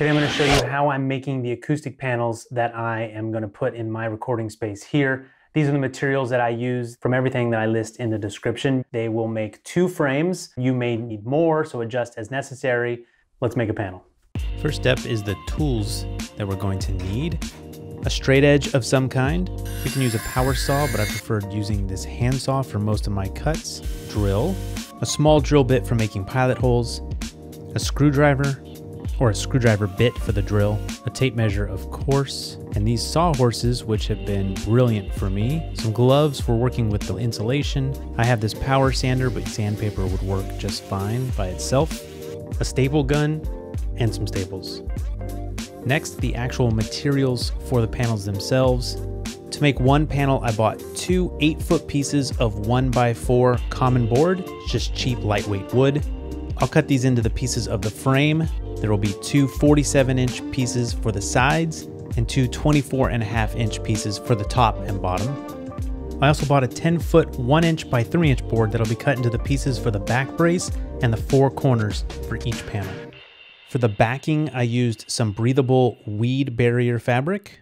Today I'm going to show you how I'm making the acoustic panels that I am going to put in my recording space here. These are the materials that I use from everything that I list in the description. They will make 2 frames. You may need more, so adjust as necessary. Let's make a panel. First step is the tools that we're going to need. A straight edge of some kind. You can use a power saw, but I preferred using this handsaw for most of my cuts. Drill. A small drill bit for making pilot holes. A screwdriver, or a screwdriver bit for the drill, a tape measure of course, and these sawhorses, which have been brilliant for me, some gloves for working with the insulation. I have this power sander, but sandpaper would work just fine by itself, a staple gun, and some staples. Next, the actual materials for the panels themselves. To make one panel, I bought 2 8-foot pieces of 1x4 common board, just cheap lightweight wood. I'll cut these into the pieces of the frame. There will be 2 47-inch pieces for the sides and 2 24.5-inch pieces for the top and bottom. I also bought a 10-foot 1-inch by 3-inch board that'll be cut into the pieces for the back brace and the 4 corners for each panel. For the backing, I used some breathable weed barrier fabric,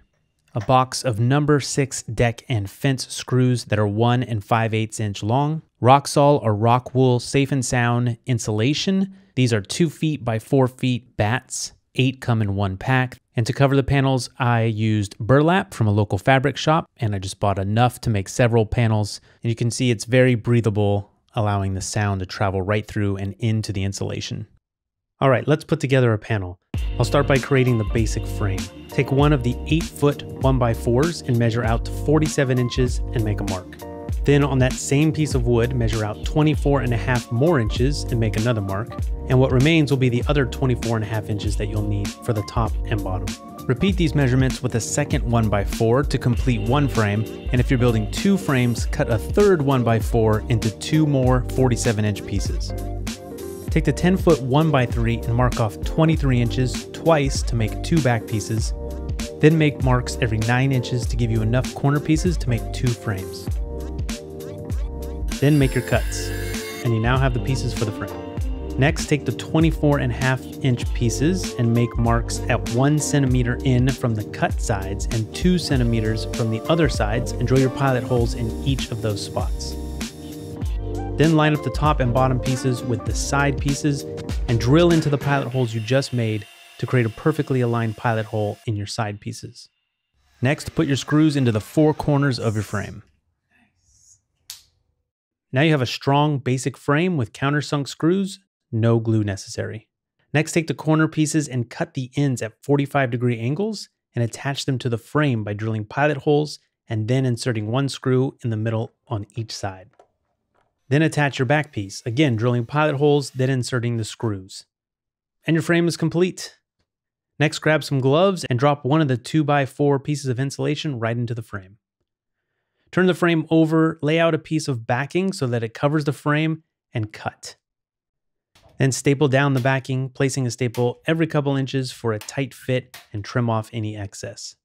a box of number 6 deck and fence screws that are 1 5/8 inch long, Roxol or rock wool safe and sound insulation. These are 2 feet by 4 feet bats, 8 come in 1 pack. And to cover the panels, I used burlap from a local fabric shop, and I just bought enough to make several panels. And you can see it's very breathable, allowing the sound to travel right through and into the insulation. All right, let's put together a panel. I'll start by creating the basic frame. Take one of the 8-foot 1x4s and measure out to 47 inches and make a mark. Then on that same piece of wood, measure out 24.5 more inches and make another mark. And what remains will be the other 24.5 inches that you'll need for the top and bottom. Repeat these measurements with a second 1x4 to complete 1 frame. And if you're building 2 frames, cut a third 1x4 into 2 more 47-inch pieces. Take the 10-foot 1x3 and mark off 23 inches twice to make 2 back pieces. Then make marks every 9 inches to give you enough corner pieces to make 2 frames. Then make your cuts, and you now have the pieces for the frame. Next, take the 24.5-inch pieces and make marks at 1 centimeter in from the cut sides and 2 centimeters from the other sides, and drill your pilot holes in each of those spots. Then line up the top and bottom pieces with the side pieces and drill into the pilot holes you just made to create a perfectly aligned pilot hole in your side pieces. Next, put your screws into the 4 corners of your frame. Now you have a strong basic frame with countersunk screws, no glue necessary. Next, take the corner pieces and cut the ends at 45-degree angles and attach them to the frame by drilling pilot holes and then inserting 1 screw in the middle on each side. Then attach your back piece, again drilling pilot holes, then inserting the screws. And your frame is complete. Next, grab some gloves and drop one of the 2x4 pieces of insulation right into the frame. Turn the frame over, lay out a piece of backing so that it covers the frame, and cut. Then staple down the backing, placing a staple every couple inches for a tight fit and trim off any excess.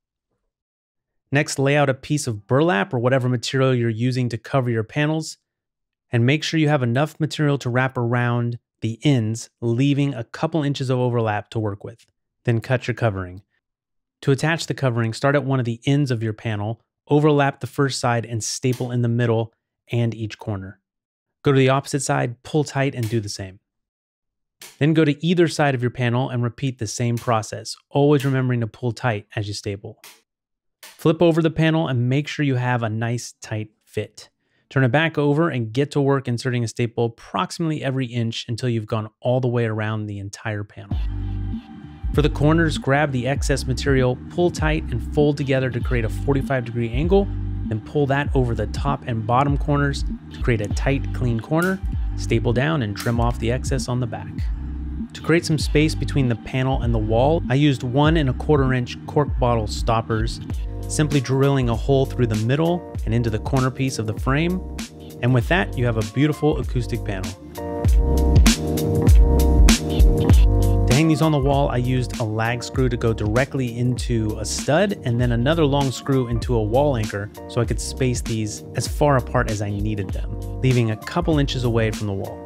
Next, lay out a piece of burlap or whatever material you're using to cover your panels, and make sure you have enough material to wrap around the ends, leaving a couple inches of overlap to work with. Then cut your covering. To attach the covering, start at one of the ends of your panel, overlap the first side and staple in the middle and each corner. Go to the opposite side, pull tight, and do the same. Then go to either side of your panel and repeat the same process, always remembering to pull tight as you staple. Flip over the panel and make sure you have a nice tight fit. Turn it back over and get to work inserting a staple approximately every inch until you've gone all the way around the entire panel. For the corners, grab the excess material, pull tight, and fold together to create a 45-degree angle, then pull that over the top and bottom corners to create a tight, clean corner, staple down, and trim off the excess on the back. To create some space between the panel and the wall, I used 1 1/4-inch cork bottle stoppers, simply drilling a hole through the middle and into the corner piece of the frame, and with that, you have a beautiful acoustic panel. To hang these on the wall, I used a lag screw to go directly into a stud and then another long screw into a wall anchor so I could space these as far apart as I needed them, leaving a couple inches away from the wall.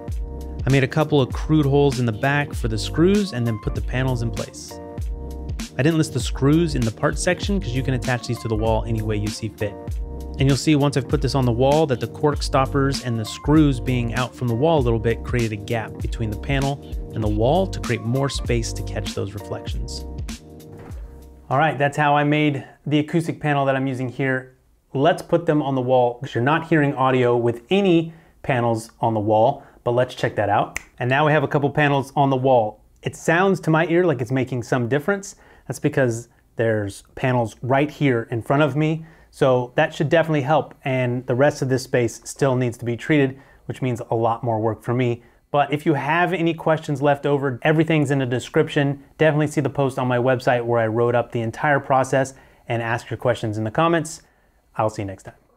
I made a couple of crude holes in the back for the screws and then put the panels in place. I didn't list the screws in the parts section because you can attach these to the wall any way you see fit. And you'll see once I've put this on the wall that the cork stoppers and the screws being out from the wall a little bit created a gap between the panel and the wall to create more space to catch those reflections. All right, that's how I made the acoustic panel that I'm using here. Let's put them on the wall because you're not hearing audio with any panels on the wall, but let's check that out. And now we have a couple panels on the wall. It sounds to my ear like it's making some difference. That's because there's panels right here in front of me. So that should definitely help. And the rest of this space still needs to be treated, which means a lot more work for me. But if you have any questions left over, everything's in the description. Definitely see the post on my website where I wrote up the entire process and ask your questions in the comments. I'll see you next time.